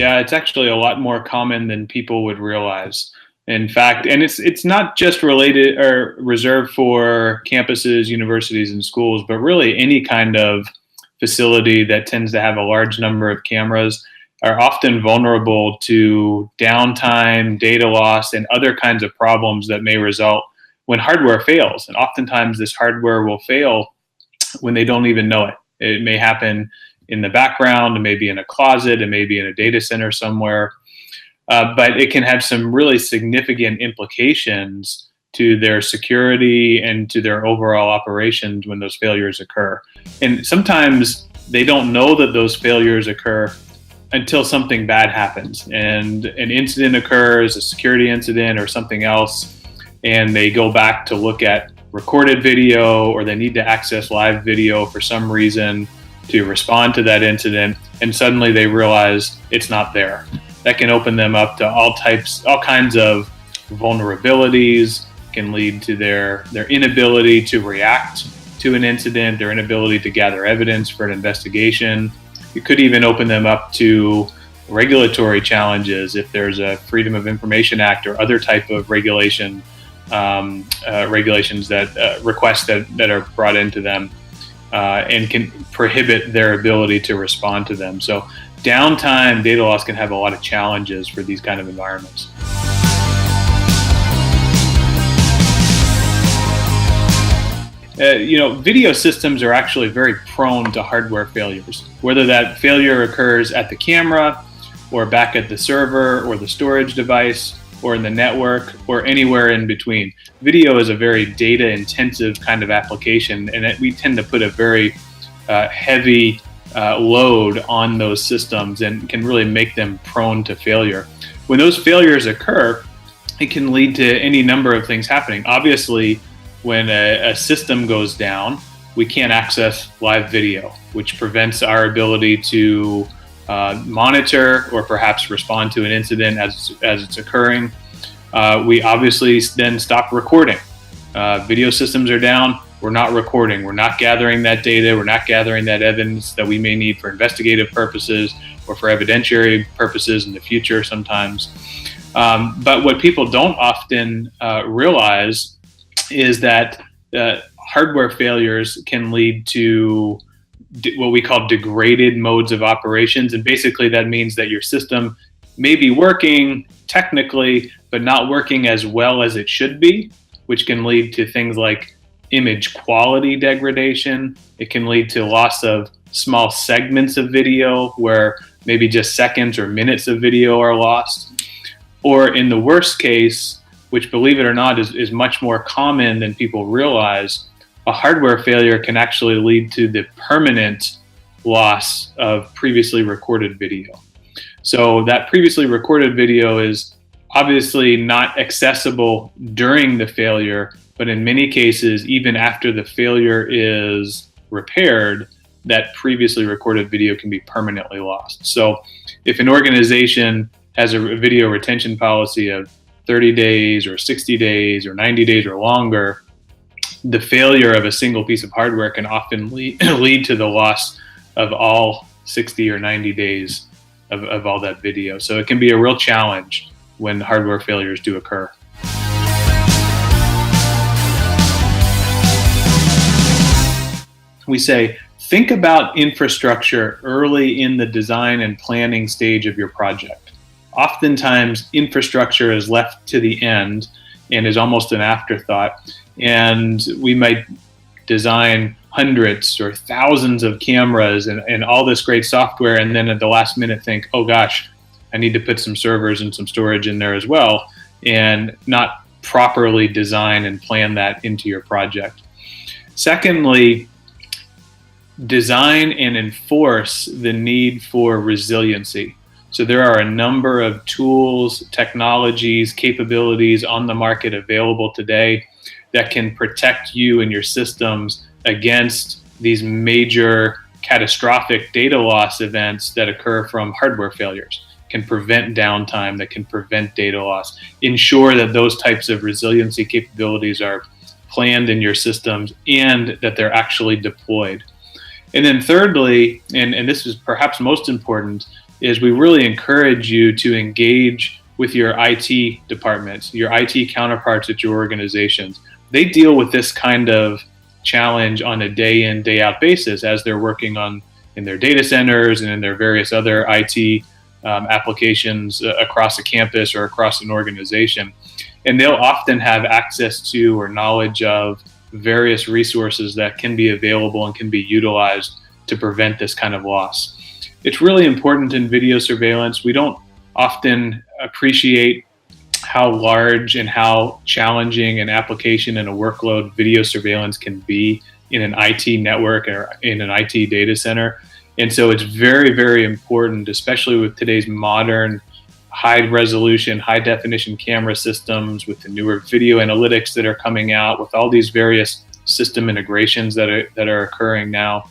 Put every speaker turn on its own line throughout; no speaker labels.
Yeah, it's actually a lot more common than people would realize. In fact, and it's not just related or reserved for campuses, universities, and schools, but really any kind of facility that tends to have a large number of cameras are often vulnerable to downtime, data loss, and other kinds of problems that may result when hardware fails. And oftentimes, this hardware will fail when they don't even know it. It may happen in the background, it may be in a closet, it may be in a data center somewhere, but it can have some really significant implications to their security and to their overall operations when those failures occur. And sometimes they don't know that those failures occur until something bad happens and an incident occurs, a security incident or something else, and they go back to look at recorded video or they need to access live video for some reason to respond to that incident, and suddenly they realize it's not there. That can open them up to all kinds of vulnerabilities, can lead to their inability to react to an incident, their inability to gather evidence for an investigation. It could even open them up to regulatory challenges if there's a Freedom of Information Act or other type of regulations that requests that are brought into them and can prohibit their ability to respond to them. So downtime, data loss can have a lot of challenges for these kind of environments. Video systems are actually very prone to hardware failures, whether that failure occurs at the camera or back at the server or the storage device or in the network or anywhere in between. Video is a very data intensive kind of application, and we tend to put a very heavy load on those systems and can really make them prone to failure. When those failures occur, it can lead to any number of things happening. Obviously, when a system goes down, we can't access live video, which prevents our ability to monitor or perhaps respond to an incident as it's occurring. We obviously then stop recording. Video systems are down, we're not recording, we're not gathering that data, we're not gathering that evidence that we may need for investigative purposes or for evidentiary purposes in the future sometimes. But what people don't often realize is that hardware failures can lead to what we call degraded modes of operations. And basically that means that your system may be working technically, but not working as well as it should be, which can lead to things like image quality degradation. It can lead to loss of small segments of video where maybe just seconds or minutes of video are lost. Or in the worst case, which, believe it or not, is much more common than people realize, a hardware failure can actually lead to the permanent loss of previously recorded video. So that previously recorded video is obviously not accessible during the failure, but in many cases, even after the failure is repaired, that previously recorded video can be permanently lost. So if an organization has a video retention policy of 30 days or 60 days or 90 days or longer, the failure of a single piece of hardware can often lead to the loss of all 60 or 90 days of all that video. So it can be a real challenge when hardware failures do occur. We say, think about infrastructure early in the design and planning stage of your project. Oftentimes, infrastructure is left to the end and is almost an afterthought. And we might design hundreds or thousands of cameras and all this great software, and then at the last minute think, oh gosh, I need to put some servers and some storage in there as well, and not properly design and plan that into your project. Secondly, design and enforce the need for resiliency. So there are a number of tools, technologies, capabilities on the market available today that can protect you and your systems against these major catastrophic data loss events that occur from hardware failures, can prevent downtime, that can prevent data loss. Ensure that those types of resiliency capabilities are planned in your systems and that they're actually deployed. And then thirdly, and this is perhaps most important, is we really encourage you to engage with your IT departments, your IT counterparts at your organizations. They deal with this kind of challenge on a day in, day out basis as they're working on in their data centers and in their various other IT applications across a campus or across an organization. And they'll often have access to or knowledge of various resources that can be available and can be utilized to prevent this kind of loss. It's really important in video surveillance. We don't often appreciate how large and how challenging an application and a workload video surveillance can be in an IT network or in an IT data center. And so it's very, very important, especially with today's modern high resolution, high definition camera systems, with the newer video analytics that are coming out, with all these various system integrations that are occurring now,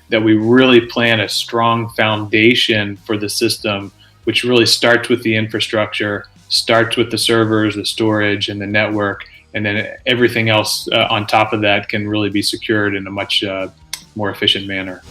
that we really plan a strong foundation for the system, which really starts with the infrastructure, starts with the servers, the storage, and the network, and then everything else on top of that can really be secured in a much more efficient manner.